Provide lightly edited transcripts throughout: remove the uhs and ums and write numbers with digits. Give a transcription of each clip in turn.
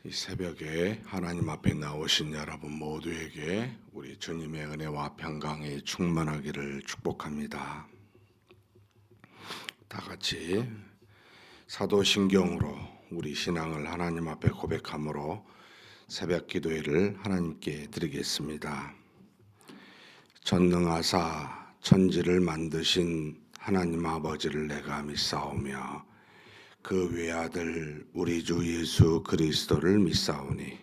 이 새벽에 하나님 앞에 나오신 여러분 모두에게 우리 주님의 은혜와 평강이 충만하기를 축복합니다. 다 같이 사도신경으로 우리 신앙을 하나님 앞에 고백함으로 새벽 기도회를 하나님께 드리겠습니다. 전능하사 천지를 만드신 하나님 아버지를 내가 믿사오며 그 외아들 우리 주 예수 그리스도를 믿사오니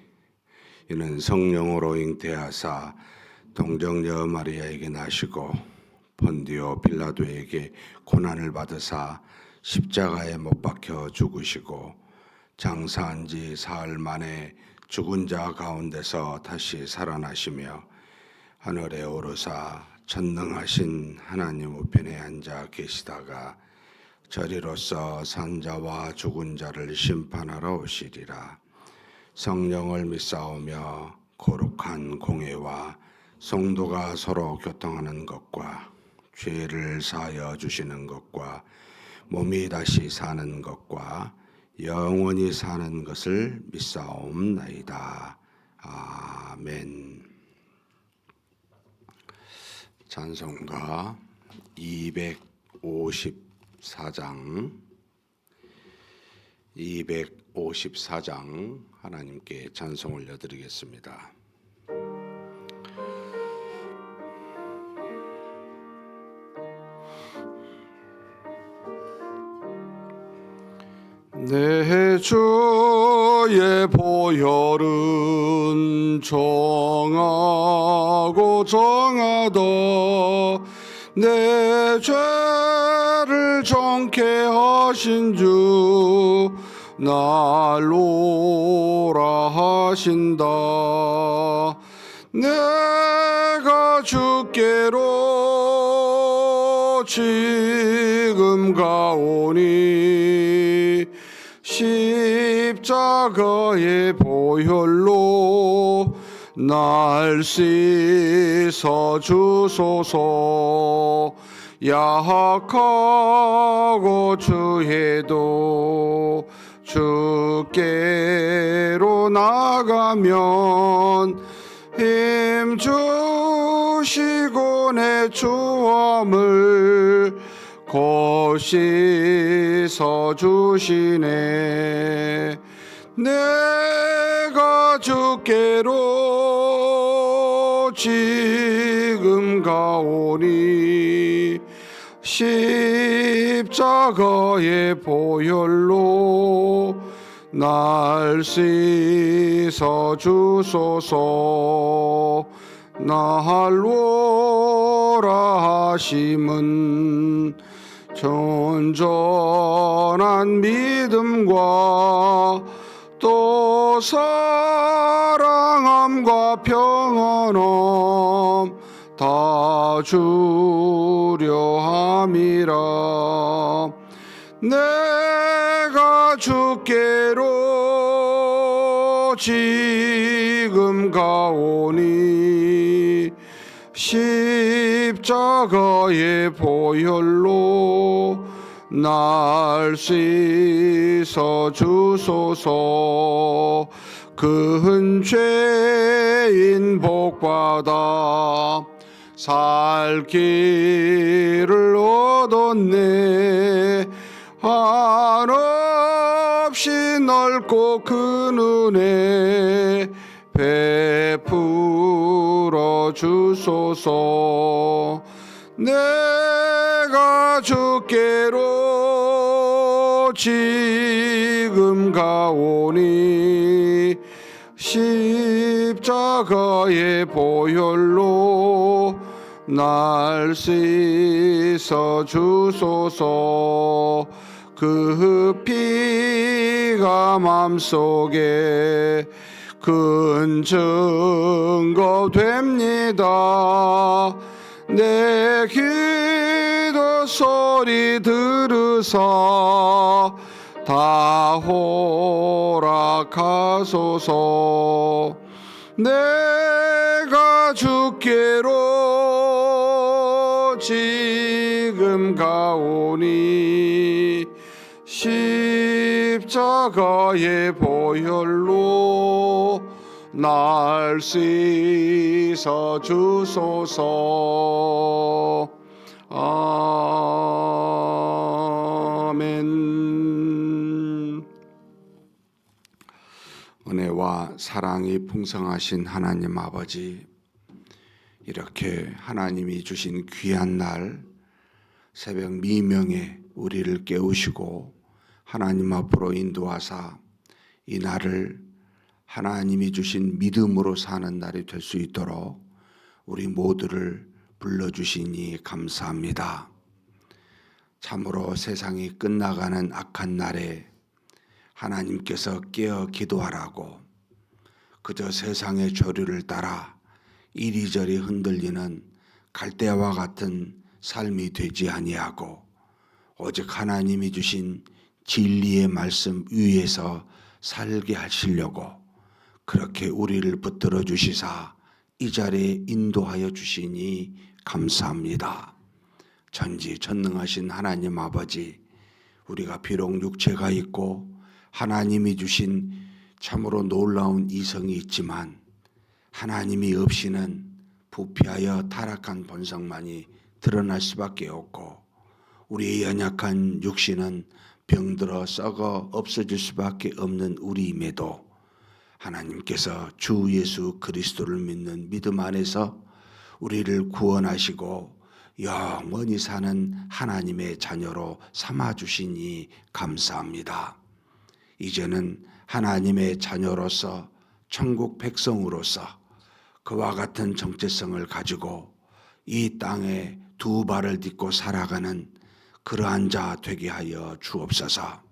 이는 성령으로 잉태하사 동정녀 마리아에게 나시고 본디오 빌라도에게 고난을 받으사 십자가에 못 박혀 죽으시고 장사한 지 사흘 만에 죽은 자 가운데서 다시 살아나시며 하늘에 오르사 전능하신 하나님 우편에 앉아 계시다가 저리로서 산자와 죽은 자를 심판하러 오시리라. 성령을 믿사오며 거룩한 공회와 성도가 서로 교통하는 것과 죄를 사하여 주시는 것과 몸이 다시 사는 것과 영원히 사는 것을 믿사옵나이다. 아멘. 찬송가 254장 하나님께 찬송 올려드리겠습니다. 내 주의 보혈은 정하고 정하다 내 죄를 정케 하신 주 날로라 하신다. 내가 주께로 지금 가오니 십자가의 보혈로 날 씻어 주소서. 약하고 주해도 주께로 나가면 힘 주시고 내 추함을 곧 씻어 주시네. 내가 주께로 지금 가오니 십자가의 보혈로 날 씻어 주소서. 날로라 하심은 온전한 믿음과 또 사랑함과 평안함 다 주려 함이라. 내가 주께로 지금 가오니 십자가의 보혈로 날 씻어 주소서. 큰 죄인 복받아 살 길을 얻었네. 한없이 넓고 큰 은혜 베풀어 주소서. 내가 주께로 지금 가오니 십자가의 보혈로 날 씻어 주소서. 그 피가 맘속에 큰 증거 됩니다. 내 기도 소리 들으사 다 허락하소서. 내가 주께로 지금 가오니 십자가의 십자가의 보혈로 날 씻어 주소서. 아멘. 은혜와 사랑이 풍성하신 하나님 아버지, 이렇게 하나님이 주신 귀한 날 새벽 미명에 우리를 깨우시고 하나님 앞으로 인도하사 이 날을 하나님이 주신 믿음으로 사는 날이 될 수 있도록 우리 모두를 불러주시니 감사합니다. 참으로 세상이 끝나가는 악한 날에 하나님께서 깨어 기도하라고 그저 세상의 조류를 따라 이리저리 흔들리는 갈대와 같은 삶이 되지 아니하고 오직 하나님이 주신 진리의 말씀 위에서 살게 하시려고 그렇게 우리를 붙들어 주시사 이 자리에 인도하여 주시니 감사합니다. 전지전능하신 하나님 아버지, 우리가 비록 육체가 있고 하나님이 주신 참으로 놀라운 이성이 있지만 하나님이 없이는 부패하여 타락한 본성만이 드러날 수밖에 없고 우리의 연약한 육신은 병들어 썩어 없어질 수밖에 없는 우리임에도 하나님께서 주 예수 그리스도를 믿는 믿음 안에서 우리를 구원하시고 영원히 사는 하나님의 자녀로 삼아주시니 감사합니다. 이제는 하나님의 자녀로서 천국 백성으로서 그와 같은 정체성을 가지고 이 땅에 두 발을 딛고 살아가는 그러한 자 되게 하여 주옵소서.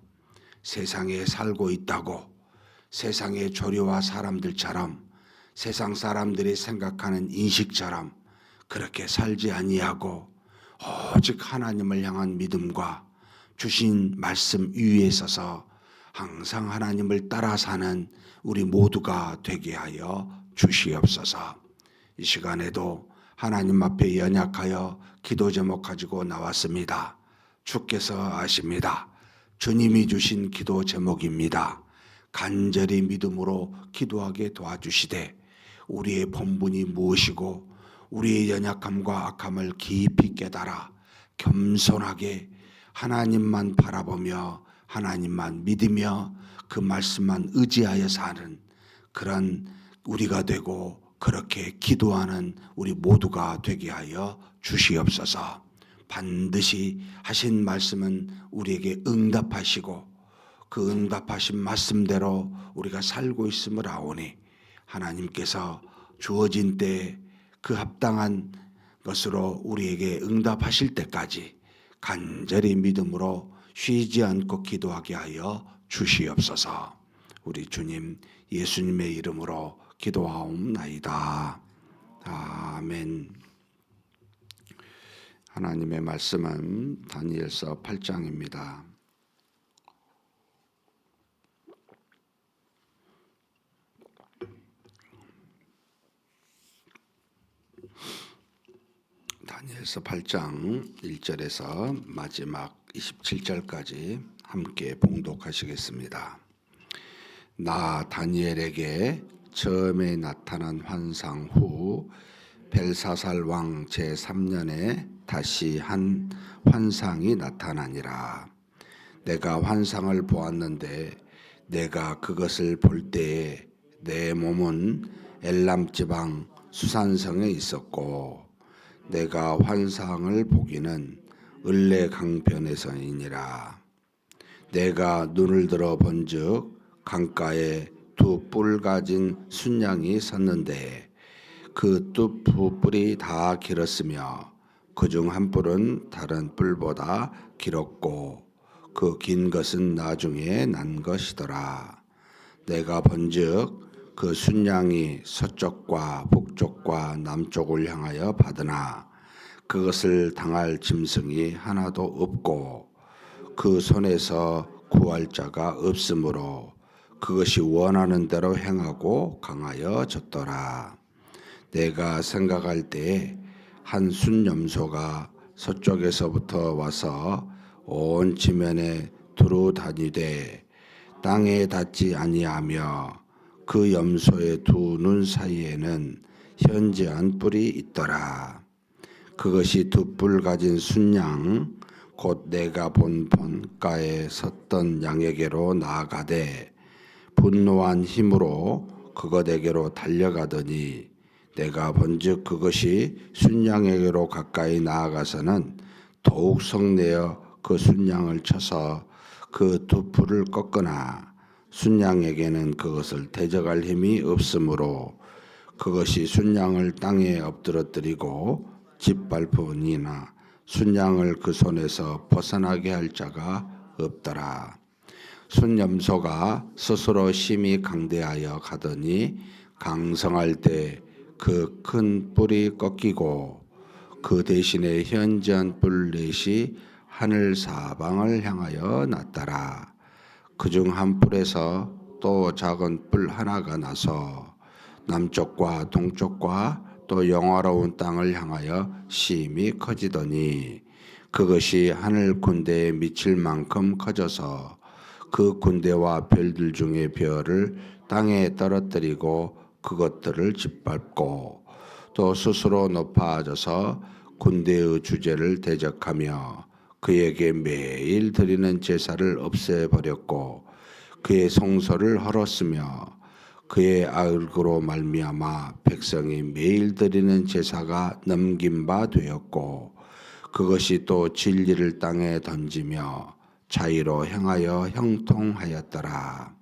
세상에 살고 있다고 세상의 조류와 사람들처럼 세상 사람들이 생각하는 인식처럼 그렇게 살지 아니하고 오직 하나님을 향한 믿음과 주신 말씀 위에 서서 항상 하나님을 따라 사는 우리 모두가 되게 하여 주시옵소서. 이 시간에도 하나님 앞에 연약하여 기도 제목 가지고 나왔습니다. 주께서 아십니다. 주님이 주신 기도 제목입니다. 간절히 믿음으로 기도하게 도와주시되 우리의 본분이 무엇이고 우리의 연약함과 악함을 깊이 깨달아 겸손하게 하나님만 바라보며 하나님만 믿으며 그 말씀만 의지하여 사는 그런 우리가 되고 그렇게 기도하는 우리 모두가 되게 하여 주시옵소서. 반드시 하신 말씀은 우리에게 응답하시고 그 응답하신 말씀대로 우리가 살고 있음을 아오니 하나님께서 주어진 때에 그 합당한 것으로 우리에게 응답하실 때까지 간절히 믿음으로 쉬지 않고 기도하게 하여 주시옵소서. 우리 주님 예수님의 이름으로 기도하옵나이다. 아멘. 하나님의 말씀은 다니엘서 8장입니다. 다니엘서 8장 1절에서 마지막 27절까지 함께 봉독하시겠습니다. 나 다니엘에게 처음에 나타난 환상 후 벨사살 왕 제3년에 다시 한 환상이 나타나니라. 내가 환상을 보았는데 내가 그것을 볼 때에 내 몸은 엘람 지방 수산성에 있었고 내가 환상을 보기는 을레 강변에서이니라. 내가 눈을 들어 본즉 강가에 두 뿔 가진 순양이 섰는데 그 두 뿔이 다 길었으며 그중 한 뿔은 다른 뿔보다 길었고 그 긴 것은 나중에 난 것이더라. 내가 본즉 그 순양이 서쪽과 북쪽과 남쪽을 향하여 받으나 그것을 당할 짐승이 하나도 없고 그 손에서 구할 자가 없으므로 그것이 원하는 대로 행하고 강하여졌더라. 내가 생각할 때에 한 순염소가 서쪽에서부터 와서 온 지면에 두루 다니되 땅에 닿지 아니하며 그 염소의 두 눈 사이에는 현저한 뿔이 있더라. 그것이 두 뿔 가진 순양 곧 내가 본 본가에 섰던 양에게로 나아가되 분노한 힘으로 그것에게로 달려가더니 내가 본즉 그것이 순양에게로 가까이 나아가서는 더욱 성내어 그 순양을 쳐서 그 두 뿔을 꺾으나 순양에게는 그것을 대적할 힘이 없으므로 그것이 순양을 땅에 엎드러뜨리고 짓밟으니나 순양을 그 손에서 벗어나게 할 자가 없더라. 순염소가 스스로 심히 강대하여 가더니 강성할 때 그 큰 뿔이 꺾이고 그 대신에 현저한 뿔 넷이 하늘 사방을 향하여 났더라. 그중 한 뿔에서 또 작은 뿔 하나가 나서 남쪽과 동쪽과 또 영화로운 땅을 향하여 심히 커지더니 그것이 하늘 군대에 미칠 만큼 커져서 그 군대와 별들 중에 별을 땅에 떨어뜨리고 그것들을 짓밟고 또 스스로 높아져서 군대의 주제를 대적하며 그에게 매일 드리는 제사를 없애버렸고 그의 성소를 헐었으며 그의 악으로 말미암아 백성이 매일 드리는 제사가 넘긴 바 되었고 그것이 또 진리를 땅에 던지며 자의로 행하여 형통하였더라.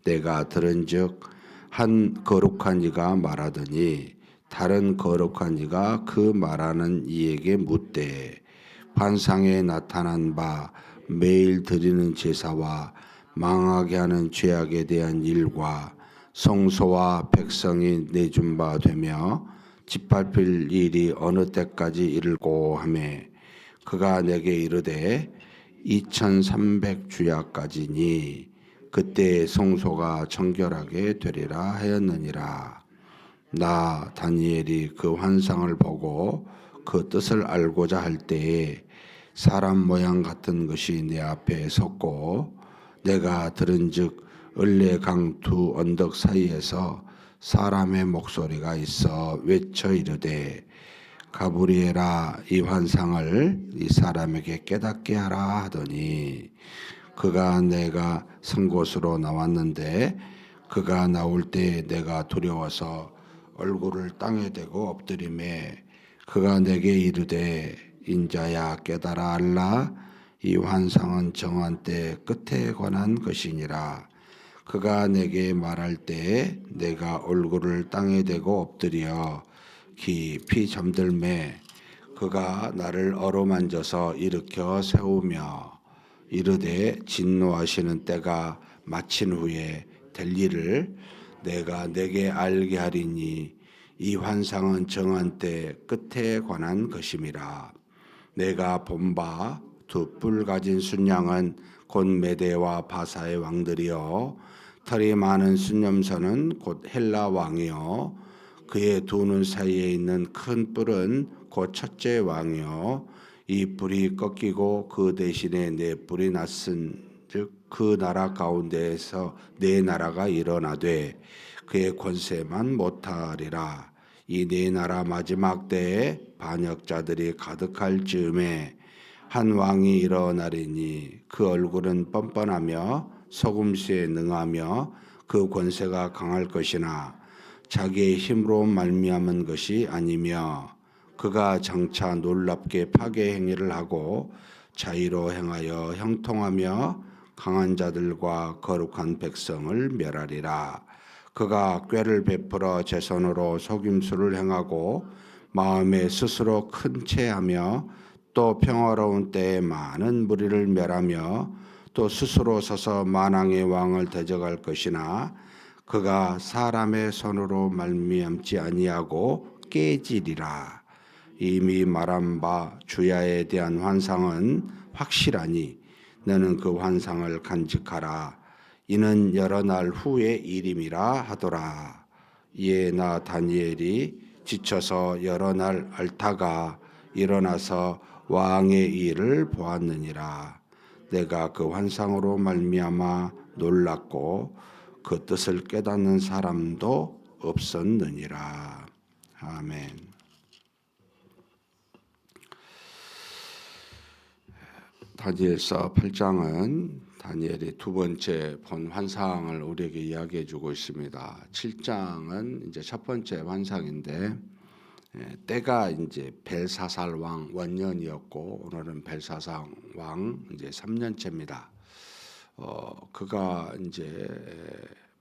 내가 들은즉 한 거룩한 이가 말하더니 다른 거룩한 이가 그 말하는 이에게 묻되 환상에 나타난 바 매일 드리는 제사와 망하게 하는 죄악에 대한 일과 성소와 백성이 내준 바 되며 짓밟힐 일이 어느 때까지 이를고 하매 그가 내게 이르되 2300주야까지니 그때 성소가 정결하게 되리라 하였느니라. 나 다니엘이 그 환상을 보고 그 뜻을 알고자 할 때에 사람 모양 같은 것이 내 앞에 섰고 내가 들은즉 을레강 두 언덕 사이에서 사람의 목소리가 있어 외쳐 이르되 가브리엘아 이 환상을 이 사람에게 깨닫게 하라 하더니 그가 내가 선 곳으로 나왔는데 그가 나올 때 내가 두려워서 얼굴을 땅에 대고 엎드리매 그가 내게 이르되 인자야 깨달아 알라 이 환상은 정한 때 끝에 관한 것이니라. 그가 내게 말할 때 내가 얼굴을 땅에 대고 엎드려 깊이 잠들매 그가 나를 어루만져서 일으켜 세우며 이르되 진노하시는 때가 마친 후에 될 일을 내가 내게 알게 하리니 이 환상은 정한 때 끝에 관한 것임이라. 내가 본 바 두 뿔 가진 순양은 곧 메대와 바사의 왕들이요 털이 많은 순염소는 곧 헬라 왕이요 그의 두 눈 사이에 있는 큰 뿔은 곧 첫째 왕이요 이 뿔이 꺾이고 그 대신에 네 뿔이 났은즉 그 나라 가운데에서 네 나라가 일어나되 그의 권세만 못하리라. 이 네 나라 마지막 때에 반역자들이 가득할 즈음에 한 왕이 일어나리니 그 얼굴은 뻔뻔하며 속임수에 능하며 그 권세가 강할 것이나 자기의 힘으로 말미암은 것이 아니며 그가 장차 놀랍게 파괴 행위를 하고 자의로 행하여 형통하며 강한 자들과 거룩한 백성을 멸하리라. 그가 꾀를 베풀어 제 손으로 속임수를 행하고 마음에 스스로 큰 체하며 또 평화로운 때에 많은 무리를 멸하며 또 스스로 서서 만왕의 왕을 대적할 것이나 그가 사람의 손으로 말미암지 아니하고 깨지리라. 이미 말한 바 주야에 대한 환상은 확실하니 너는 그 환상을 간직하라. 이는 여러 날 후의 일임이라 하더라. 이에 나 다니엘이 지쳐서 여러 날 앓다가 일어나서 왕의 일을 보았느니라. 내가 그 환상으로 말미암아 놀랐고 그 뜻을 깨닫는 사람도 없었느니라. 아멘. 다니엘서 8장은 다니엘이 두 번째 본 환상을 우리에게 이야기해 주고 있습니다. 7장은 이제 첫 번째 환상인데 때가 이제 벨사살 왕 원년이었고 오늘은 벨사살 왕 이제 3년째입니다. 그가 이제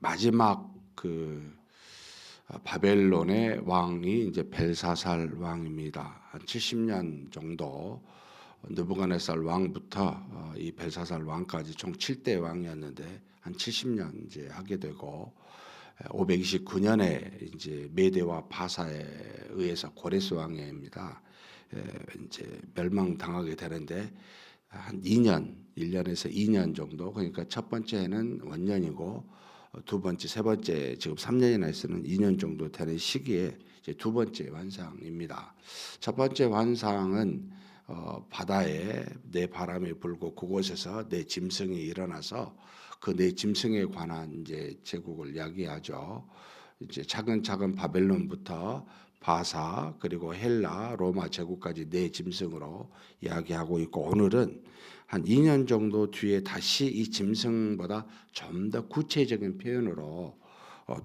마지막 그 바벨론의 왕이 이제 벨사살 왕입니다. 한 70년 정도 느부갓네살 왕부터 이 벨사살 왕까지 총 7대 왕이었는데 한 70년 이제 하게 되고 529년에 이제 메대와 바사에 의해서 고레스 왕입니다. 이제 멸망당하게 되는데 한 2년, 1년에서 2년 정도, 그러니까 첫 번째는 원년이고 두 번째, 세 번째 지금 3년이나 있으면 2년 정도 되는 시기에 이제 두 번째 환상입니다. 첫 번째 환상은 바다에 내 바람이 불고 그곳에서 내 짐승이 일어나서 그 내 짐승에 관한 이제 제국을 이야기하죠. 이제 차근차근 바벨론부터 바사 그리고 헬라, 로마 제국까지 네 짐승으로 이야기하고 있고 오늘은 한 2년 정도 뒤에 다시 이 짐승보다 좀 더 구체적인 표현으로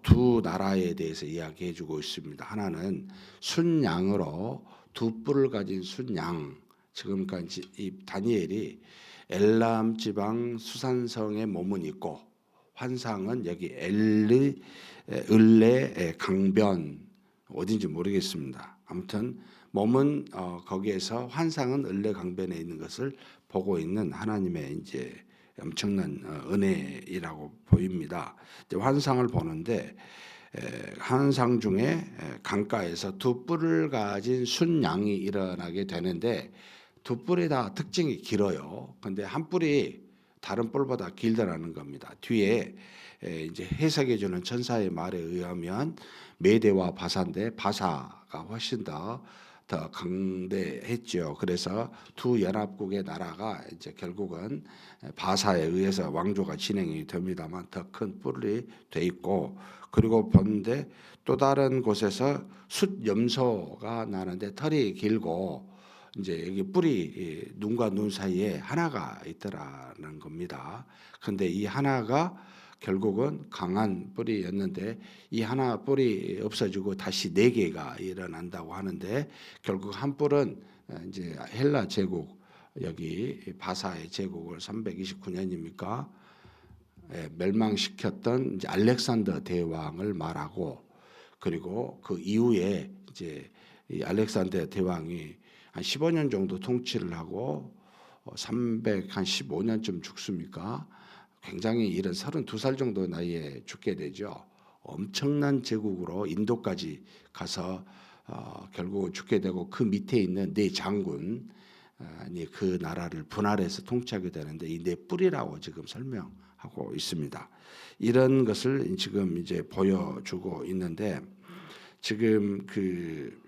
두 나라에 대해서 이야기해주고 있습니다. 하나는 순양으로 두 뿔을 가진 순양. 지금까지 이 다니엘이 엘람 지방 수산성에 머문 있고 환상은 여기 을레 강변 어딘지 모르겠습니다. 아무튼 몸은 거기에서 환상은 을레 강변에 있는 것을 보고 있는 하나님의 이제 엄청난 은혜이라고 보입니다. 이제 환상을 보는데 환상 중에 강가에서 두 뿔을 가진 순양이 일어나게 되는데 두 뿔이 다 특징이 길어요. 근데 한 뿔이 다른 뿔보다 길다라는 겁니다. 뒤에 이제 해석해 주는 천사의 말에 의하면 메대와 바사인데 바사가 훨씬 더 강대했죠. 그래서 두 연합국의 나라가 이제 결국은 바사에 의해서 왕조가 진행이 됩니다만 더 큰 뿔이 돼 있고 그리고 보는데 또 다른 곳에서 숫염소가 나는데 털이 길고 이제 여기 뿔이 눈과 눈 사이에 하나가 있더라는 겁니다. 근데 이 하나가 결국은 강한 뿔이었는데 이 하나 뿔이 없어지고 다시 네 개가 일어난다고 하는데 결국 한 뿔은 이제 헬라 제국 여기 바사의 제국을 329년입니까? 멸망시켰던 이제 알렉산더 대왕을 말하고 그리고 그 이후에 이제 이 알렉산더 대왕이 한 15년 정도 통치를 하고 315년쯤 죽습니까? 굉장히 이런 32살 정도 나이에 죽게 되죠. 엄청난 제국으로 인도까지 가서 결국 죽게 되고 그 밑에 있는 네 장군이 그 나라를 분할해서 통치하게 되는데 이 네 뿔이라고 지금 설명하고 있습니다. 이런 것을 지금 이제 보여주고 있는데 지금 그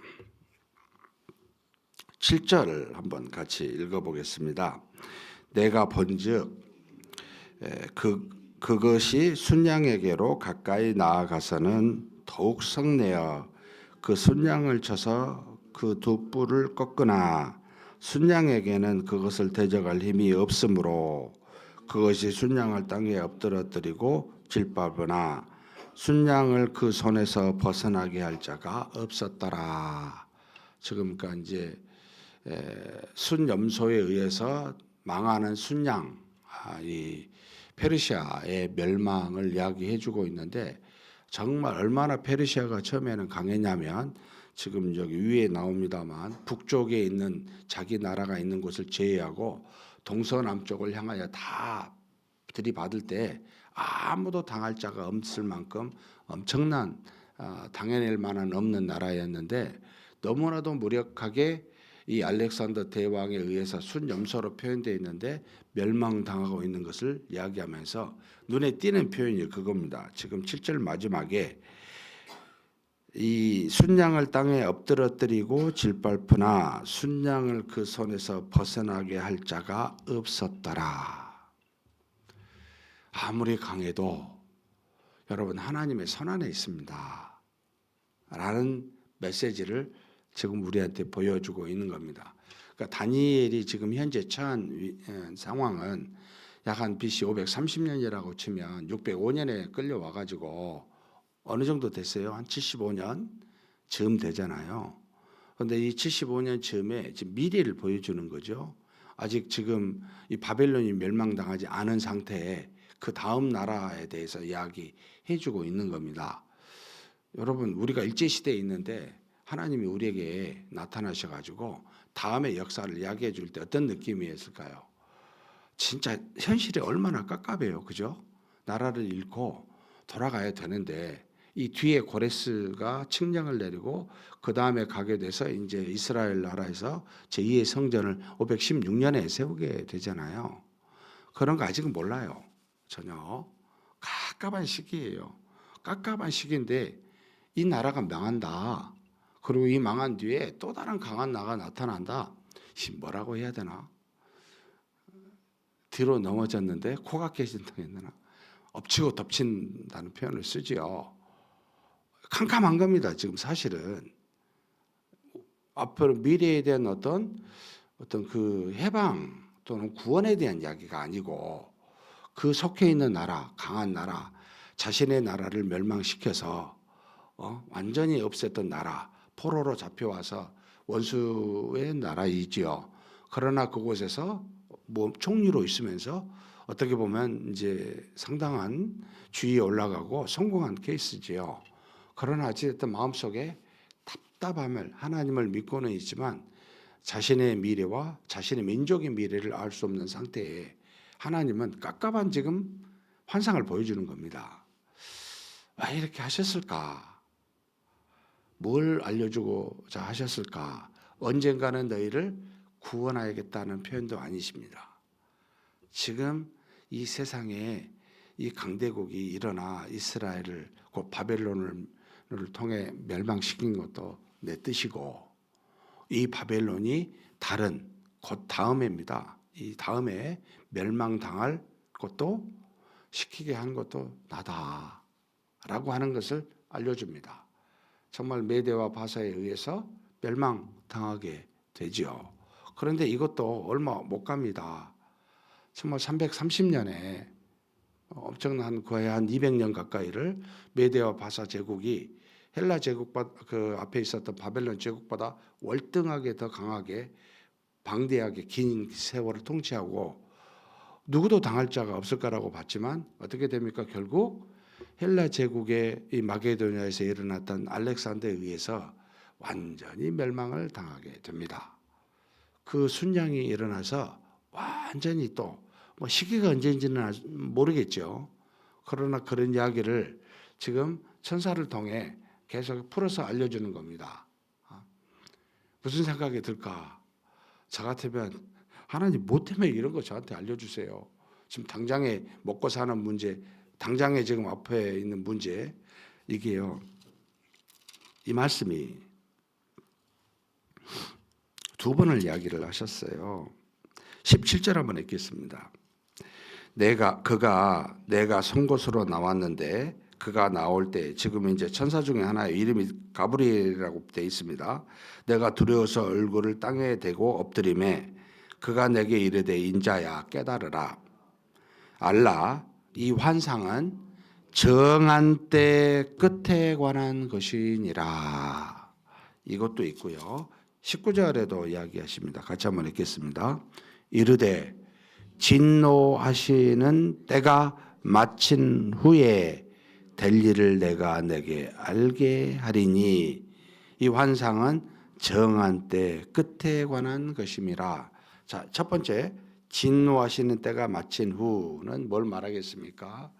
7절을 한번 같이 읽어보겠습니다. 내가 본즉 그것이 순양에게로 가까이 나아가서는 더욱 성내어 그 순양을 쳐서 그 두 뿔을 꺾으나 순양에게는 그것을 대적할 힘이 없으므로 그것이 순양을 땅에 엎드러뜨리고 질밟으나 순양을 그 손에서 벗어나게 할 자가 없었더라. 지금 그러니까 이제 순염소에 의해서 망하는 순양, 이 페르시아의 멸망을 이야기해주고 있는데 정말 얼마나 페르시아가 처음에는 강했냐면 지금 여기 위에 나옵니다만 북쪽에 있는 자기 나라가 있는 곳을 제외하고 동서남쪽을 향하여 다 들이받을 때 아무도 당할 자가 없을 만큼 엄청난 당해낼 만한 없는 나라였는데 너무나도 무력하게 이 알렉산더 대왕에 의해서 순염소로 표현되어 있는데 멸망당하고 있는 것을 이야기하면서 눈에 띄는 표현이 그겁니다. 지금 7절 마지막에 이 순양을 땅에 엎드러뜨리고 질밟으나 순양을 그 손에서 벗어나게 할 자가 없었더라. 아무리 강해도 여러분 하나님의 손안에 있습니다 라는 메시지를 지금 우리한테 보여주고 있는 겁니다. 그러니까 다니엘이 지금 현재 처한 상황은 약 한 BC 530년이라고 치면 605년에 끌려와 가지고 어느 정도 됐어요? 한 75년 즈음 되잖아요. 그런데 이 75년 즈음에 지금 미래를 보여주는 거죠. 아직 지금 이 바벨론이 멸망당하지 않은 상태에 그 다음 나라에 대해서 이야기해주고 있는 겁니다. 여러분 우리가 일제시대에 있는데 하나님이 우리에게 나타나셔가지고 다음의 역사를 이야기해 줄 때 어떤 느낌이었을까요? 진짜 현실이 얼마나 깝깝해요. 그죠? 나라를 잃고 돌아가야 되는데 이 뒤에 고레스가 칙령을 내리고 그 다음에 가게 돼서 이제 이스라엘 나라에서 제2의 성전을 516년에 세우게 되잖아요. 그런 거 아직은 몰라요. 전혀. 깝깝한 시기예요. 깝깝한 시기인데 이 나라가 망한다. 그리고 이 망한 뒤에 또 다른 강한 나라가 나타난다. 뭐라고 해야 되나? 뒤로 넘어졌는데 코가 깨진다고 했나? 엎치고 덮친다는 표현을 쓰지요. 캄캄한 겁니다. 지금 사실은 앞으로 미래에 대한 어떤 그 해방 또는 구원에 대한 이야기가 아니고 그 속해 있는 나라, 강한 나라, 자신의 나라를 멸망시켜서 완전히 없앴던 나라, 포로로 잡혀와서 원수의 나라이지요. 그러나 그곳에서 뭐 총리로 있으면서 어떻게 보면 이제 상당한 주위에 올라가고 성공한 케이스지요. 그러나 어찌됐든 마음속에 답답함을 하나님을 믿고는 있지만 자신의 미래와 자신의 민족의 미래를 알 수 없는 상태에 하나님은 깝깝한 지금 환상을 보여주는 겁니다. 왜 이렇게 하셨을까? 뭘 알려주고자 하셨을까? 언젠가는 너희를 구원하야겠다는 표현도 아니십니다. 지금 이 세상에 이 강대국이 일어나 이스라엘을 곧 바벨론을 통해 멸망시킨 것도 내 뜻이고 이 바벨론이 다른 곧 다음입니다. 이 다음에 멸망당할 것도 시키게 한 것도 나다라고 하는 것을 알려줍니다. 정말 메대와 바사에 의해서 멸망당하게 되지요. 그런데 이것도 얼마 못 갑니다. 정말 330년에 엄청난 거의 한 200년 가까이를 메대와 바사 제국이 헬라 제국 그 앞에 있었던 바벨론 제국보다 월등하게 더 강하게 방대하게 긴 세월을 통치하고 누구도 당할 자가 없을 거라고 봤지만 어떻게 됩니까? 결국 헬라 제국의 이 마게도니아에서 일어났던 알렉산더에 의해서 완전히 멸망을 당하게 됩니다. 그 순양이 일어나서 완전히 또 뭐 시기가 언제인지는 모르겠죠. 그러나 그런 이야기를 지금 천사를 통해 계속 풀어서 알려주는 겁니다. 무슨 생각이 들까? 저 같으면 하나님 뭐 때문에 이런 거 저한테 알려주세요. 지금 당장에 먹고 사는 문제, 당장에 지금 앞에 있는 문제, 이게요. 이 말씀이 두 번을 이야기를 하셨어요. 17절 한번 읽겠습니다. 그가 내가 선 곳으로 나왔는데 그가 나올 때 지금 이제 천사 중에 하나의 이름이 가브리엘이라고 되어 있습니다. 내가 두려워서 얼굴을 땅에 대고 엎드림에 그가 내게 이르되 인자야 깨달으라. 알라 이 환상은 정한 때 끝에 관한 것이니라. 이것도 있고요. 19절에도 이야기하십니다. 같이 한번 읽겠습니다. 이르되 진노하시는 때가 마친 후에 될 일을 내가 내게 알게 하리니 이 환상은 정한 때 끝에 관한 것임이라. 자, 첫 번째 진노하시는 때가 마친 후는 뭘 말하겠습니까?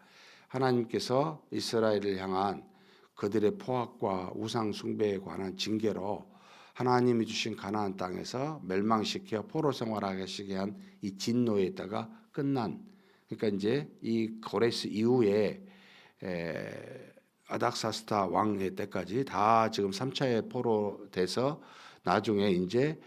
하나님께서 이스라엘을 향한 그들의 포악과 우상 숭배에 관한 징계로 하나님이 주신 가나안 땅에서 멸망시켜 포로 생활하시게 한 이 진노의 때가 끝난, 그러니까 이제 이 고레스 이후에 아닥사스다 왕의 때까지 다 지금 3차의 포로 돼서 나중에 이제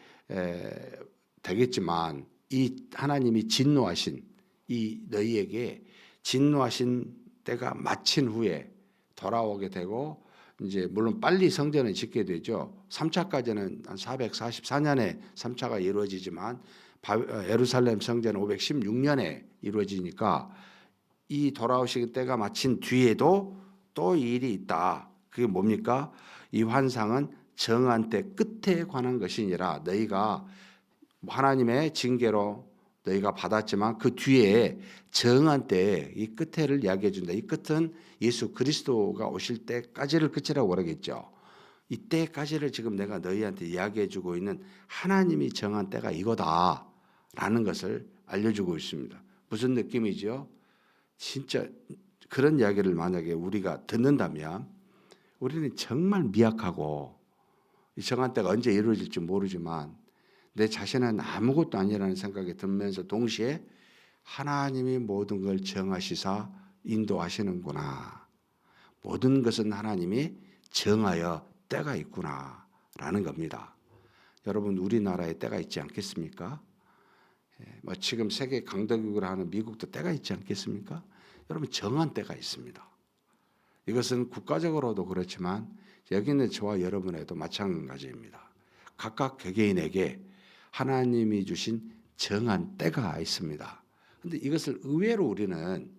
되겠지만 이 하나님이 진노하신 이 너희에게 진노하신 때가 마친 후에 돌아오게 되고 이제 물론 빨리 성전을 짓게 되죠. 3차까지는 한 444년에 3차가 이루어지지만 예루살렘 성전은 516년에 이루어지니까 이 돌아오시는 때가 마친 뒤에도 또 일이 있다. 그게 뭡니까? 이 환상은 정한 때 끝에 관한 것이니라. 너희가 하나님의 징계로 너희가 받았지만 그 뒤에 정한 때 이 끝에를 이야기해 준다. 이 끝은 예수 그리스도가 오실 때까지를 끝이라고 그러겠죠. 이때까지를 지금 내가 너희한테 이야기해 주고 있는 하나님이 정한 때가 이거다라는 것을 알려주고 있습니다. 무슨 느낌이죠? 진짜 그런 이야기를 만약에 우리가 듣는다면 우리는 정말 미약하고 이 정한 때가 언제 이루어질지 모르지만 내 자신은 아무것도 아니라는 생각이 들면서 동시에 하나님이 모든 걸 정하시사 인도하시는구나. 모든 것은 하나님이 정하여 때가 있구나라는 겁니다. 여러분 우리나라에 때가 있지 않겠습니까? 뭐 지금 세계 강대국을 하는 미국도 때가 있지 않겠습니까? 여러분 정한 때가 있습니다. 이것은 국가적으로도 그렇지만 여기 있는 저와 여러분에도 마찬가지입니다. 각각 개개인에게 하나님이 주신 정한 때가 있습니다. 그런데 이것을 의외로 우리는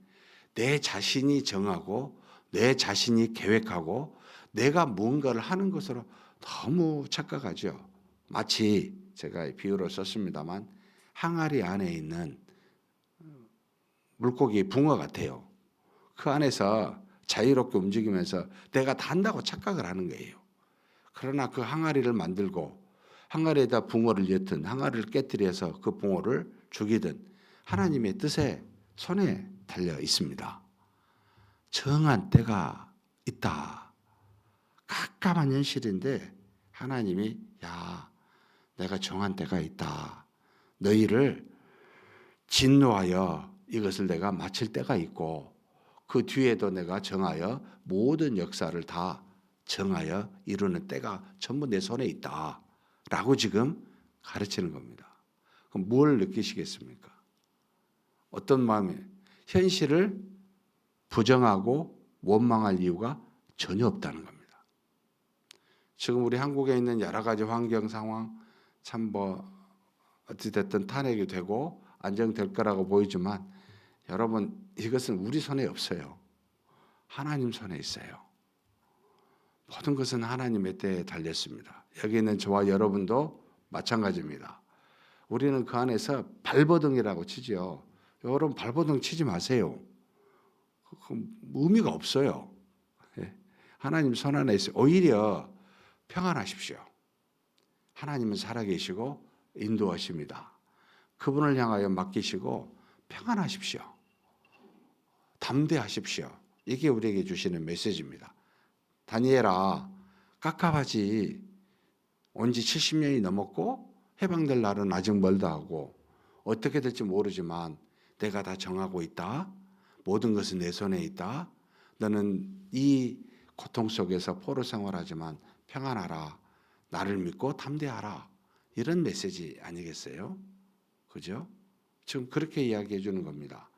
내 자신이 정하고 내 자신이 계획하고 내가 무언가를 하는 것으로 너무 착각하죠. 마치 제가 비유를 썼습니다만 항아리 안에 있는 물고기 붕어 같아요. 그 안에서 자유롭게 움직이면서 내가 다 한다고 착각을 하는 거예요. 그러나 그 항아리를 만들고 항아리에다 붕어를 엿든 항아리를 깨뜨려서 그 붕어를 죽이든 하나님의 뜻에 손에 달려 있습니다. 정한 때가 있다. 깜깜한 현실인데 하나님이 야 내가 정한 때가 있다. 너희를 진노하여 이것을 내가 마칠 때가 있고 그 뒤에도 내가 정하여 모든 역사를 다 정하여 이루는 때가 전부 내 손에 있다. 라고 지금 가르치는 겁니다. 그럼 뭘 느끼시겠습니까? 어떤 마음에 현실을 부정하고 원망할 이유가 전혀 없다는 겁니다. 지금 우리 한국에 있는 여러 가지 환경 상황 참 어찌됐든 탄핵이 되고 안정될 거라고 보이지만 여러분 이것은 우리 손에 없어요. 하나님 손에 있어요. 모든 것은 하나님의 때에 달렸습니다. 여기 있는 저와 여러분도 마찬가지입니다. 우리는 그 안에서 발버둥이라고 치죠. 여러분 발버둥 치지 마세요. 의미가 없어요. 하나님 손 안에 있어요. 오히려 평안하십시오. 하나님은 살아계시고 인도하십니다. 그분을 향하여 맡기시고 평안하십시오. 담대하십시오. 이게 우리에게 주시는 메시지입니다. 다니엘아, 깝깝하지. 온 지 70년이 넘었고 해방될 날은 아직 멀다 하고 어떻게 될지 모르지만 내가 다 정하고 있다. 모든 것은 내 손에 있다. 너는 이 고통 속에서 포로 생활하지만 평안하라. 나를 믿고 담대하라. 이런 메시지 아니겠어요? 그죠? 지금 그렇게 이야기해 주는 겁니다.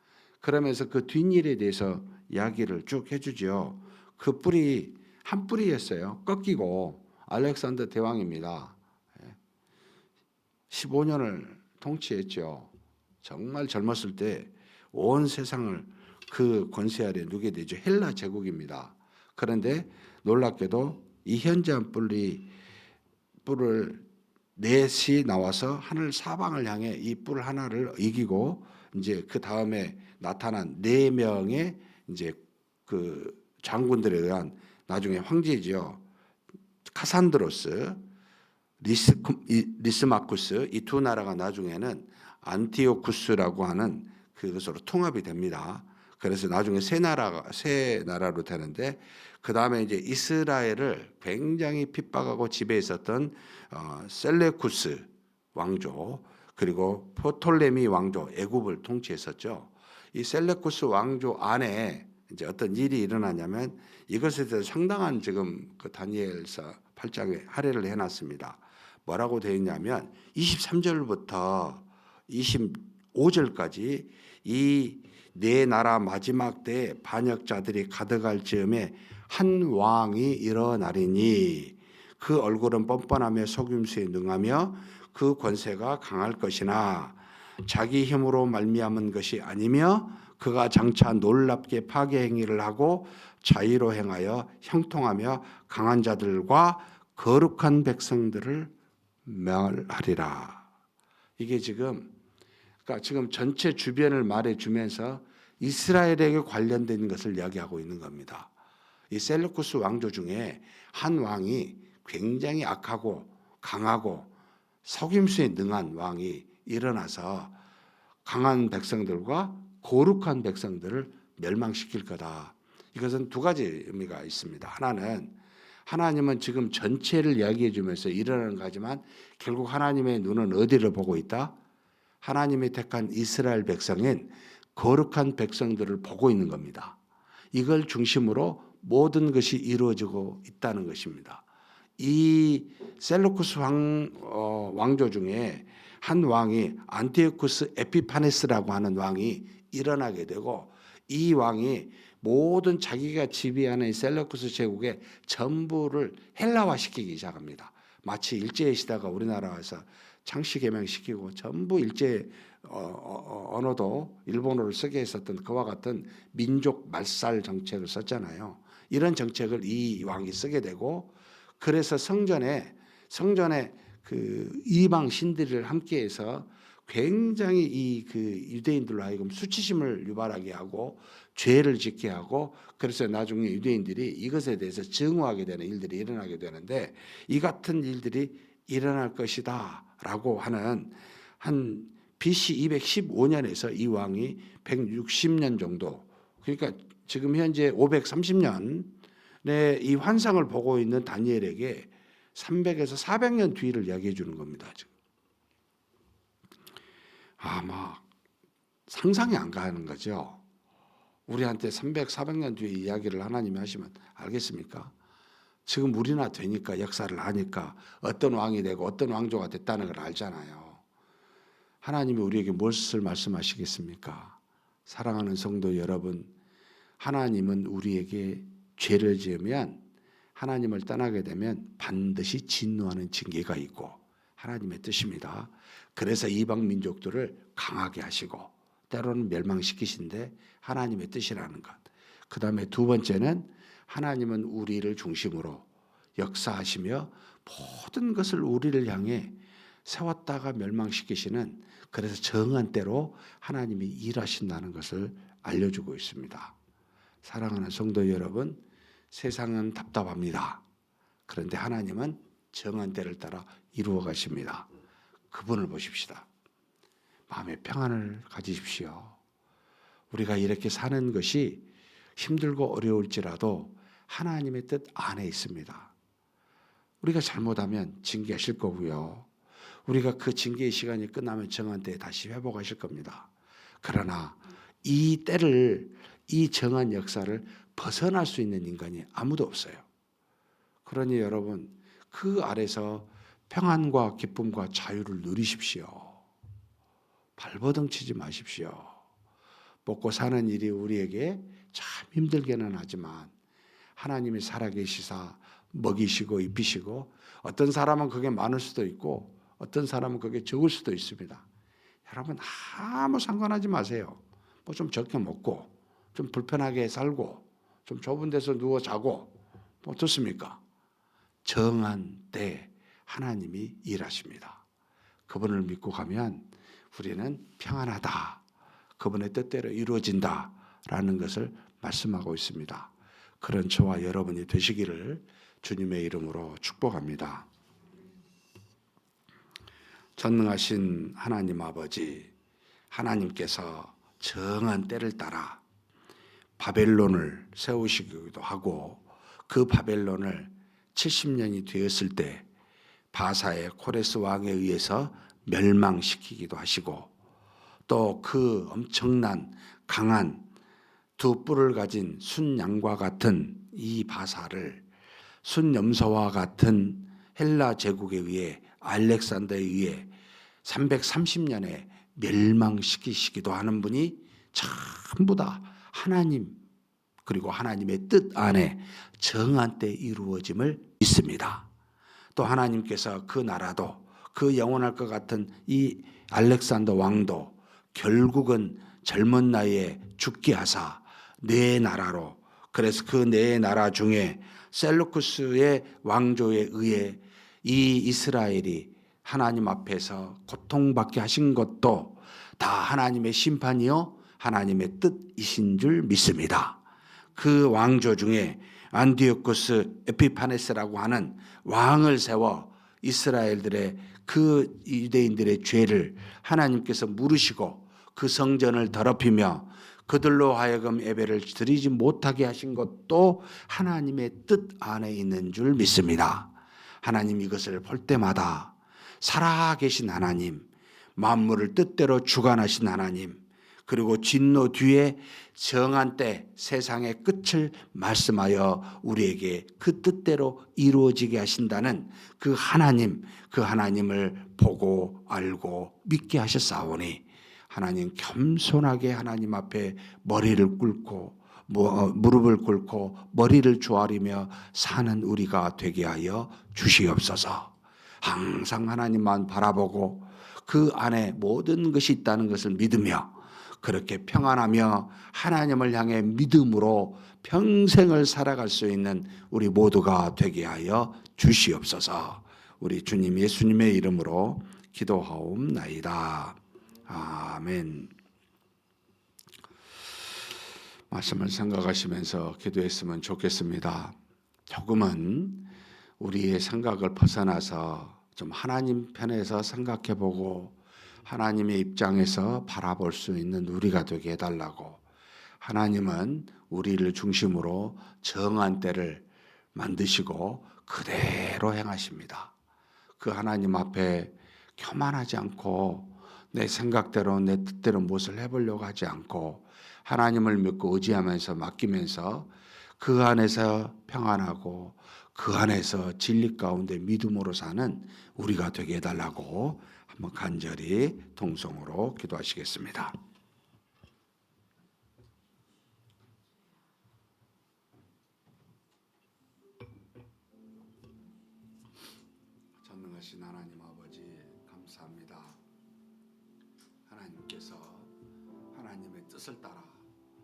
그러면서 그 뒷일에 대해서 이야기를 쭉 해주죠. 그 뿔이 한 뿔이었어요. 꺾이고 알렉산더 대왕입니다. 15년을 통치했죠. 정말 젊었을 때 온 세상을 그 권세 아래 누게 되죠. 헬라 제국입니다. 그런데 놀랍게도 이 현저한 뿔을 넷이 나와서 하늘 사방을 향해 이 뿔 하나를 이기고 이제 그 다음에 나타난 4명의 이제 그 장군들에 의한 나중에 황제지요. 카산드로스, 리스마쿠스 이 두 나라가 나중에는 안티오쿠스라고 하는 그것으로 통합이 됩니다. 그래서 나중에 세 나라로 되는데 그 다음에 이제 이스라엘을 굉장히 핍박하고 지배했었던 셀레쿠스 왕조 그리고 포톨레미 왕조 애굽을 통치했었죠. 이 셀레쿠스 왕조 안에 이제 어떤 일이 일어나냐면 이것에 대해서 상당한 지금 그 다니엘서 8장에 할애를 해놨습니다. 뭐라고 되어 있냐면 23절부터 25절까지 이 네 나라 마지막 때에 반역자들이 가득할 즈음에 한 왕이 일어나리니 그 얼굴은 뻔뻔하며 속임수에 능하며 그 권세가 강할 것이나 자기 힘으로 말미암은 것이 아니며 그가 장차 놀랍게 파괴 행위를 하고 자의로 행하여 형통하며 강한 자들과 거룩한 백성들을 멸하리라. 이게 그러니까 지금 전체 주변을 말해주면서 이스라엘에게 관련된 것을 이야기하고 있는 겁니다. 이 셀루쿠스 왕조 중에 한 왕이 굉장히 악하고 강하고 속임수에 능한 왕이 일어나서 강한 백성들과 거룩한 백성들을 멸망시킬 거다. 이것은 두 가지 의미가 있습니다. 하나는 하나님은 지금 전체를 이야기해 주면서 일어나는 거지만 결국 하나님의 눈은 어디를 보고 있다? 하나님이 택한 이스라엘 백성인 거룩한 백성들을 보고 있는 겁니다. 이걸 중심으로 모든 것이 이루어지고 있다는 것입니다. 이 셀루쿠스 왕조 중에 한 왕이 안티오쿠스 에피파네스라고 하는 왕이 일어나게 되고 이 왕이 모든 자기가 지배하는 셀루쿠스 제국의 전부를 헬라화시키기 시작합니다. 마치 일제의 시대가 우리나라에서 창씨개명시키고 전부 일제 언어도 일본어를 쓰게 했었던 그와 같은 민족 말살 정책을 썼잖아요. 이런 정책을 이 왕이 쓰게 되고 그래서 성전에 그 이방 신들을 함께해서 굉장히 그 유대인들로 하여금 수치심을 유발하게 하고 죄를 짓게 하고 그래서 나중에 유대인들이 이것에 대해서 증오하게 되는 일들이 일어나게 되는데 이 같은 일들이 일어날 것이다라고 하는 한 BC 215년에서 이 왕이 160년 정도 그러니까 지금 현재 530년의 이 환상을 보고 있는 다니엘에게 300에서 400년 뒤를 이야기해 주는 겁니다. 지금. 막 상상이 안 가는 거죠. 우리한테 300, 400년 뒤에 이야기를 하나님이 하시면 알겠습니까? 지금 우리나 되니까 역사를 아니까 어떤 왕이 되고 어떤 왕조가 됐다는 걸 알잖아요. 하나님이 우리에게 무엇을 말씀하시겠습니까? 사랑하는 성도 여러분, 하나님은 우리에게 죄를 지으면 하나님을 떠나게 되면 반드시 진노하는 징계가 있고 하나님의 뜻입니다. 그래서 이방 민족들을 강하게 하시고 때로는 멸망시키신데 하나님의 뜻이라는 것. 그 다음에 두 번째는 하나님은 우리를 중심으로 역사하시며 모든 것을 우리를 향해 세웠다가 멸망시키시는 그래서 정한 때로 하나님이 일하신다는 것을 알려주고 있습니다. 사랑하는 성도 여러분, 세상은 답답합니다. 그런데 하나님은 정한 때를 따라 이루어 가십니다. 그분을 보십시다. 마음의 평안을 가지십시오. 우리가 이렇게 사는 것이 힘들고 어려울지라도 하나님의 뜻 안에 있습니다. 우리가 잘못하면 징계하실 거고요. 우리가 그 징계의 시간이 끝나면 정한 때에 다시 회복하실 겁니다. 그러나 이 때를 이 정한 역사를 벗어날 수 있는 인간이 아무도 없어요. 그러니 여러분 그 아래서 평안과 기쁨과 자유를 누리십시오. 발버둥 치지 마십시오. 먹고 사는 일이 우리에게 참 힘들게는 하지만 하나님이 살아계시사 먹이시고 입히시고 어떤 사람은 그게 많을 수도 있고 어떤 사람은 그게 적을 수도 있습니다. 여러분 아무 상관하지 마세요. 뭐 좀 적게 먹고 좀 불편하게 살고 좀 좁은 데서 누워 자고 뭐 어떻습니까? 정한 때 하나님이 일하십니다. 그분을 믿고 가면 우리는 평안하다. 그분의 뜻대로 이루어진다라는 것을 말씀하고 있습니다. 그런 저와 여러분이 되시기를 주님의 이름으로 축복합니다. 전능하신 하나님 아버지, 하나님께서 정한 때를 따라 바벨론을 세우시기도 하고 그 바벨론을 70년이 되었을 때 바사의 코레스 왕에 의해서 멸망시키기도 하시고 또 그 엄청난 강한 두 뿔을 가진 순양과 같은 이 바사를 순염소와 같은 헬라 제국에 의해 알렉산더에 의해 330년에 멸망시키시기도 하는 분이 전부 다 하나님 그리고 하나님의 뜻 안에 정한 때 이루어짐을 믿습니다. 또 하나님께서 그 나라도 그 영원할 것 같은 이 알렉산더 왕도 결국은 젊은 나이에 죽게 하사 네 나라로, 그래서 그 네 나라 중에 셀루쿠스의 왕조에 의해 이 이스라엘이 하나님 앞에서 고통받게 하신 것도 다 하나님의 심판이요 하나님의 뜻이신 줄 믿습니다. 그 왕조 중에 안디오쿠스 에피파네스라고 하는 왕을 세워 이스라엘들의 그 유대인들의 죄를 하나님께서 물으시고 그 성전을 더럽히며 그들로 하여금 예배를 드리지 못하게 하신 것도 하나님의 뜻 안에 있는 줄 믿습니다. 하나님 이것을 볼 때마다 살아계신 하나님, 만물을 뜻대로 주관하신 하나님, 그리고 진노 뒤에 정한 때 세상의 끝을 말씀하여 우리에게 그 뜻대로 이루어지게 하신다는 그 하나님, 그 하나님을 보고 알고 믿게 하셨사오니 하나님 겸손하게 하나님 앞에 머리를 꿇고 무릎을 꿇고 머리를 조아리며 사는 우리가 되게 하여 주시옵소서. 항상 하나님만 바라보고 그 안에 모든 것이 있다는 것을 믿으며 그렇게 평안하며 하나님을 향해 믿음으로 평생을 살아갈 수 있는 우리 모두가 되게 하여 주시옵소서. 우리 주님 예수님의 이름으로 기도하옵나이다. 아멘. 말씀을 생각하시면서 기도했으면 좋겠습니다. 조금은 우리의 생각을 벗어나서 좀 하나님 편에서 생각해보고 하나님의 입장에서 바라볼 수 있는 우리가 되게 해달라고. 하나님은 우리를 중심으로 정한 때를 만드시고 그대로 행하십니다. 그 하나님 앞에 교만하지 않고 내 생각대로 내 뜻대로 무엇을 해보려고 하지 않고 하나님을 믿고 의지하면서 맡기면서 그 안에서 평안하고 그 안에서 진리 가운데 믿음으로 사는 우리가 되게 해달라고 한번 간절히 통성으로 기도하시겠습니다. 전능하신 하나님 아버지 감사합니다. 하나님께서 하나님의 뜻을 따라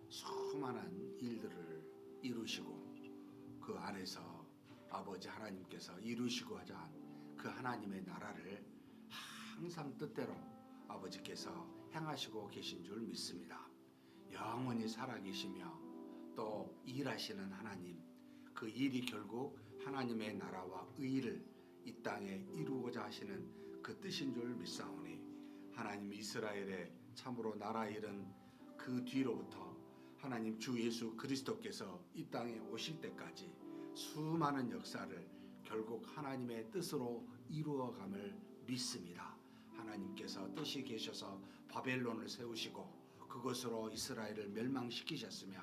수많은 일들을 이루시고 그 안에서 아버지 하나님께서 이루시고 하자 그 하나님의 나라를 항상 뜻대로 아버지께서 행하시고 계신 줄 믿습니다. 영원히 살아계시며 또 일하시는 하나님, 그 일이 결국 하나님의 나라와 의를 이 땅에 이루고자 하시는 그 뜻인 줄 믿사오니 하나님 이스라엘의 참으로 나라 일은 그 뒤로부터 하나님 주 예수 그리스도께서 이 땅에 오실 때까지 수많은 역사를 결국 하나님의 뜻으로 이루어감을 믿습니다. 하나님께서 뜻이 계셔서 바벨론을 세우시고 그것으로 이스라엘을 멸망시키셨으며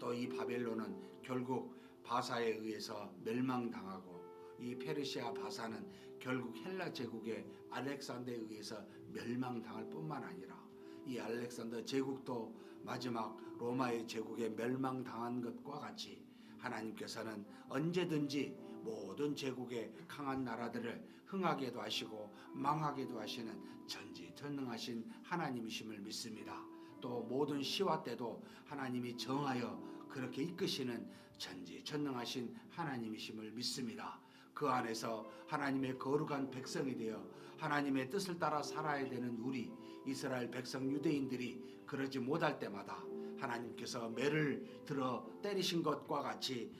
또 이 바벨론은 결국 바사에 의해서 멸망당하고 이 페르시아 바사는 결국 헬라 제국의 알렉산더에 의해서 멸망당할 뿐만 아니라 이 알렉산더 제국도 마지막 로마의 제국에 멸망당한 것과 같이 하나님께서는 언제든지 모든 제국의 강한 나라들을 흥하게도 하시고 망하게도 하시는 전지전능하신 하나님이심을 믿습니다. 또 모든 시와 때도 하나님이 정하여 그렇게 이끄시는 전지전능하신 하나님이심을 믿습니다. 그 안에서 하나님의 거룩한 백성이 되어 하나님의 뜻을 따라 살아야 되는 우리 이스라엘 백성 유대인들이 그러지 못할 때마다 하나님께서 매를 들어 때리신 것과 같이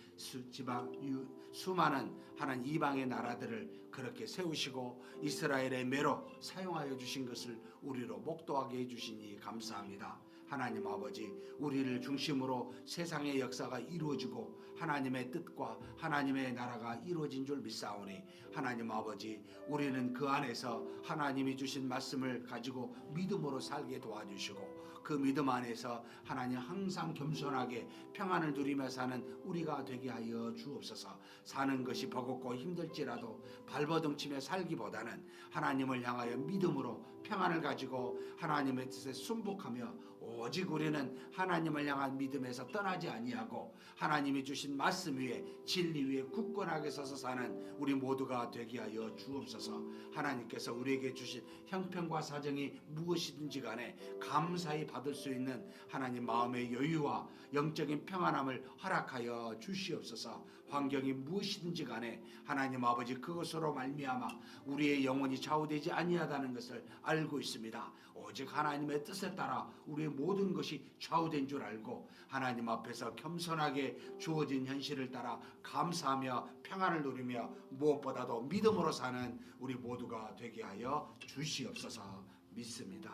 수많은 하나님 이방의 나라들을 그렇게 세우시고 이스라엘의 매로 사용하여 주신 것을 우리로 목도하게 해주시니 감사합니다. 하나님 아버지, 우리를 중심으로 세상의 역사가 이루어지고 하나님의 뜻과 하나님의 나라가 이루어진 줄 믿사오니 하나님 아버지, 우리는 그 안에서 하나님이 주신 말씀을 가지고 믿음으로 살게 도와주시고 그 믿음 안에서 하나님 항상 겸손하게 평안을 누리며 사는 우리가 되게 하여 주옵소서. 사는 것이 버겁고 힘들지라도 발버둥치며 살기보다는 하나님을 향하여 믿음으로 평안을 가지고 하나님의 뜻에 순복하며 오직 우리는 하나님을 향한 믿음에서 떠나지 아니하고 하나님이 주신 말씀 위에 진리 위에 굳건하게 서서 사는 우리 모두가 되게 하여 주옵소서. 하나님께서 우리에게 주신 형편과 사정이 무엇이든지 간에 감사히 받을 수 있는 하나님 마음의 여유와 영적인 평안함을 허락하여 주시옵소서. 환경이 무엇이든지 간에 하나님 아버지 그것으로 말미암아 우리의 영혼이 좌우되지 아니하다는 것을 알고 있습니다. 오직 하나님의 뜻에 따라 우리의 모든 것이 좌우된 줄 알고 하나님 앞에서 겸손하게 주어진 현실을 따라 감사하며 평안을 누리며 무엇보다도 믿음으로 사는 우리 모두가 되게 하여 주시옵소서. 믿습니다.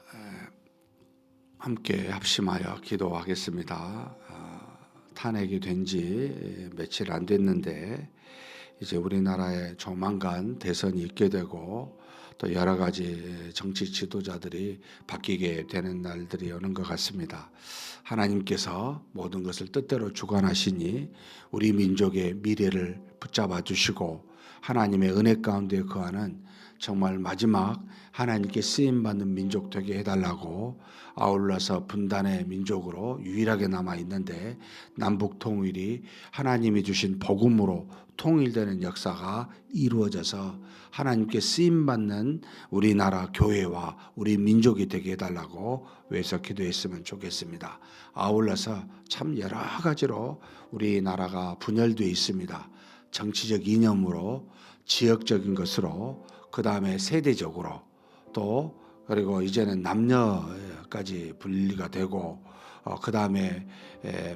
감사합니다. 함께 합심하여 기도하겠습니다. 탄핵이 된 지 며칠 안 됐는데 이제 우리나라에 조만간 대선이 있게 되고 또 여러 가지 정치 지도자들이 바뀌게 되는 날들이 오는 것 같습니다. 하나님께서 모든 것을 뜻대로 주관하시니 우리 민족의 미래를 붙잡아 주시고 하나님의 은혜 가운데 거하는 정말 마지막 하나님께 쓰임받는 민족 되게 해달라고, 아울러서 분단의 민족으로 유일하게 남아있는데 남북 통일이 하나님이 주신 복음으로 통일되는 역사가 이루어져서 하나님께 쓰임받는 우리나라 교회와 우리 민족이 되게 해달라고 외쳐 기도했으면 좋겠습니다. 아울러서 참 여러 가지로 우리나라가 분열되어 있습니다. 정치적 이념으로, 지역적인 것으로, 그 다음에 세대적으로, 또 그리고 이제는 남녀까지 분리가 되고, 그 다음에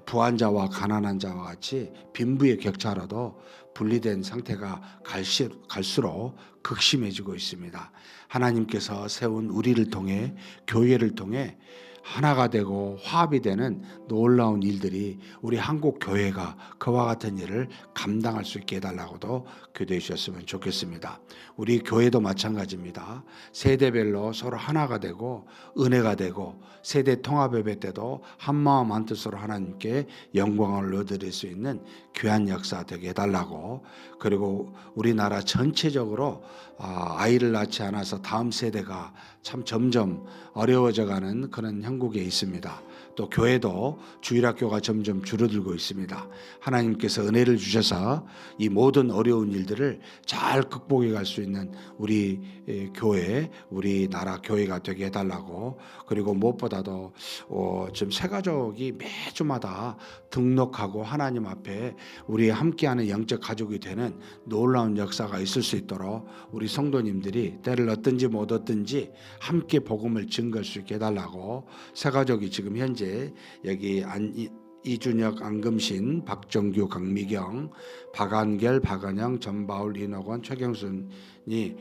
부한 자와 가난한 자와 같이 빈부의 격차로도 분리된 상태가 갈수록 극심해지고 있습니다. 하나님께서 세운 우리를 통해, 교회를 통해 하나가 되고 화합이 되는 놀라운 일들이 우리 한국 교회가 그와 같은 일을 감당할 수 있게 해달라고도 기도해 주셨으면 좋겠습니다. 우리 교회도 마찬가지입니다. 세대별로 서로 하나가 되고 은혜가 되고 세대 통합예배 때도 한마음 한뜻으로 하나님께 영광을 얻어드릴 수 있는 귀한 역사 되게 해달라고, 그리고 우리나라 전체적으로 아이를 낳지 않아서 다음 세대가 참 점점 어려워져가는 그런 형국에 있습니다. 또 교회도 주일학교가 점점 줄어들고 있습니다. 하나님께서 은혜를 주셔서 이 모든 어려운 일들을 잘 극복해 갈 수 있는 우리 교회, 우리나라 교회가 되게 해달라고, 그리고 무엇보다도 지금 새가족이 매주마다 등록하고 하나님 앞에 우리 함께하는 영적 가족이 되는 놀라운 역사가 있을 수 있도록 우리 성도님들이 때를 얻든지 못 얻든지 함께 복음을 증거할 수 있게 해달라고, 새가족이 지금 현재 여기 이준혁, 안금신, 박정규, 강미경, 박한결, 박은영, 전바울, 이노건, 최경순이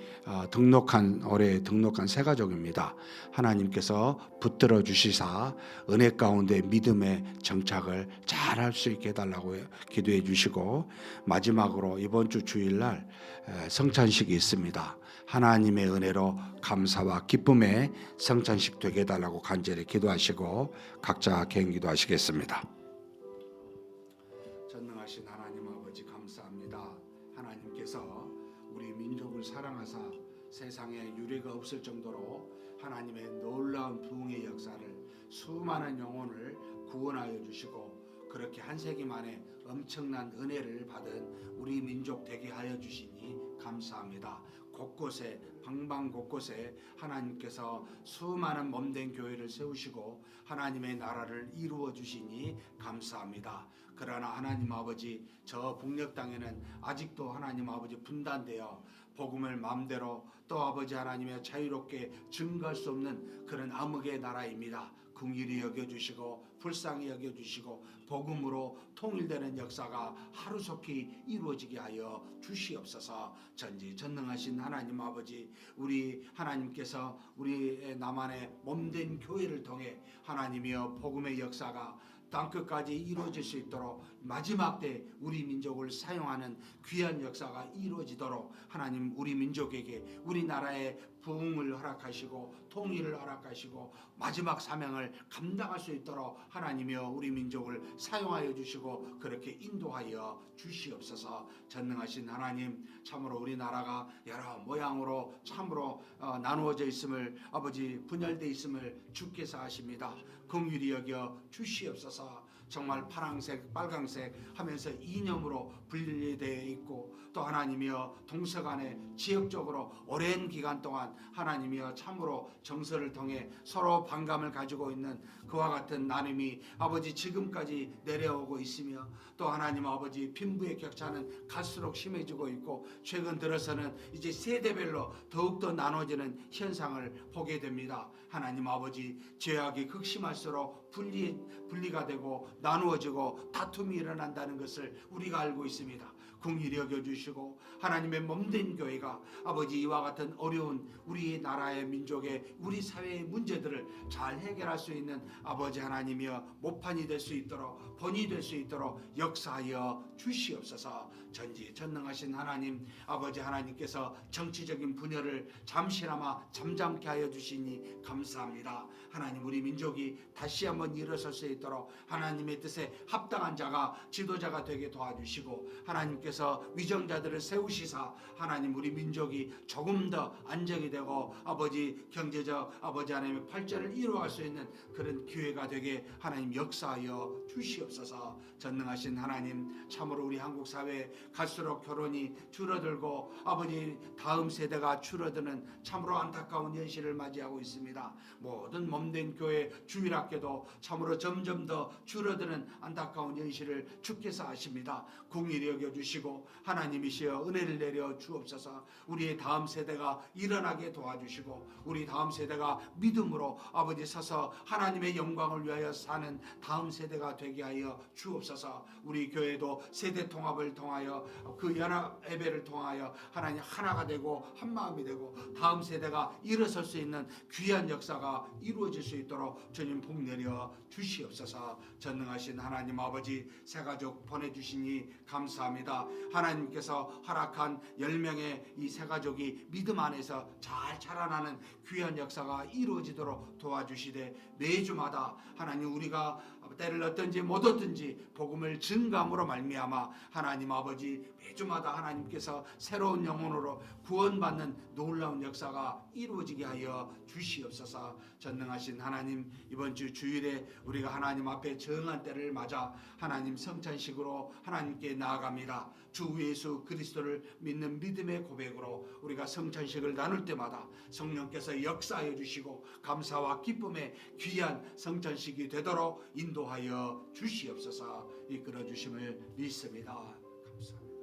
올해 등록한 새 가족입니다. 하나님께서 붙들어 주시사 은혜 가운데 믿음의 정착을 잘 할 수 있게 해달라고 기도해 주시고, 마지막으로 이번 주 주일날 성찬식이 있습니다. 하나님의 은혜로 감사와 기쁨의 성찬식 되게 해달라고 간절히 기도하시고 각자 개인 기도하시겠습니다. 전능하신 하나님 아버지 감사합니다. 하나님께서 우리 민족을 사랑하사 세상에 유례가 없을 정도로 하나님의 놀라운 부흥의 역사를, 수많은 영혼을 구원하여 주시고 그렇게 한 세기 만에 엄청난 은혜를 받은 우리 민족 되게 하여 주시니 감사합니다. 곳곳에, 방방 곳곳에 하나님께서 수많은 몸된 교회를 세우시고 하나님의 나라를 이루어 주시니 감사합니다. 그러나 하나님 아버지, 저 북녘 땅에는 아직도 하나님 아버지 분단되어 복음을 마음대로 또 아버지 하나님의 자유롭게 증거할 수 없는 그런 암흑의 나라입니다. 긍휼히 여겨주시고 불쌍히 여겨주시고 복음으로 통일되는 역사가 하루속히 이루어지게 하여 주시옵소서. 전지전능하신 하나님 아버지, 우리 하나님께서 우리 남한의 몸된 교회를 통해 하나님이여 복음의 역사가 땅끝까지 이루어질 수 있도록 마지막 때 우리 민족을 사용하는 귀한 역사가 이루어지도록 하나님 우리 민족에게, 우리나라에 부흥을 허락하시고 통일을 허락하시고 마지막 사명을 감당할 수 있도록 하나님이여 우리 민족을 사용하여 주시고 그렇게 인도하여 주시옵소서. 전능하신 하나님, 참으로 우리나라가 여러 모양으로 참으로 나누어져 있음을, 아버지 분열되어 있음을 주께서 아십니다. 긍휼히 여겨 주시옵소서. 정말 파랑색 빨강색 하면서 이념으로 분리되어 있고, 또 하나님이여 동서간에 지역적으로 오랜 기간 동안 하나님이여 참으로 정서를 통해 서로 반감을 가지고 있는 그와 같은 나눔이 아버지 지금까지 내려오고 있으며, 또 하나님 아버지 빈부의 격차는 갈수록 심해지고 있고, 최근 들어서는 이제 세대별로 더욱더 나눠지는 현상을 보게 됩니다. 하나님 아버지, 죄악이 극심할수록 분리가 되고 나누어지고 다툼이 일어난다는 것을 우리가 알고 있습니다. 긍휼히 여겨주시고 하나님의 몸된 교회가 아버지 이와 같은 어려운 우리 나라의 민족의 우리 사회의 문제들을 잘 해결할 수 있는 아버지 하나님이여 모판이 될 수 있도록, 본이 될 수 있도록 역사하여 주시옵소서. 전지전능하신 하나님, 아버지 하나님께서 정치적인 분열을 잠시나마 잠잠케 하여 주시니 감사합니다. 하나님, 우리 민족이 다시 한번 일어설 수 있도록 하나님의 뜻에 합당한 자가 지도자가 되게 도와주시고, 하나님께서 위정자들을 세우시사 하나님 우리 민족이 조금 더 안정이 되고 아버지 경제적 아버지 하나님의 발전을 이루어갈 수 있는 그런 기회가 되게 하나님 역사하여 주시옵소서. 전능하신 하나님, 참으로 우리 한국 사회에 갈수록 결혼이 줄어들고 아버지 다음 세대가 줄어드는 참으로 안타까운 현실을 맞이하고 있습니다. 모든 몸된 교회 주일학교도 참으로 점점 더 줄어드는 안타까운 현실을 주께서 아십니다. 긍휼히 여겨주시고 하나님이시여 은혜를 내려 주옵소서. 우리의 다음 세대가 일어나게 도와주시고 우리 다음 세대가 믿음으로 아버지 서서 하나님의 영광을 위하여 사는 다음 세대가 되게 하여 주옵소서. 우리 교회도 세대 통합을 통하여 그 연합 예배를 통하여 하나님 하나가 되고 한 마음이 되고 다음 세대가 일어설 수 있는 귀한 역사가 이루어질 수 있도록 주님 복 내려 주시옵소서. 전능하신 하나님 아버지, 새가족 보내주시니 감사합니다. 하나님께서 허락한 10명의 이 새가족이 믿음 안에서 잘 자라나는 귀한 역사가 이루어지도록 도와주시되, 매주마다 하나님 우리가 때를 얻든지 못 얻든지 복음을 증감으로 말미암아 하나님 아버지 매주마다 하나님께서 새로운 영혼으로 구원받는 놀라운 역사가 이루어지게 하여 주시옵소서. 전능하신 하나님, 이번 주 주일에 우리가 하나님 앞에 정한 때를 맞아 하나님 성찬식으로 하나님께 나아갑니다. 주 예수 그리스도를 믿는 믿음의 고백으로 우리가 성찬식을 나눌 때마다 성령께서 역사하여 주시고 감사와 기쁨의 귀한 성찬식이 되도록 인도하여 주시옵소서. 이끌어 주심을 믿습니다. 감사합니다.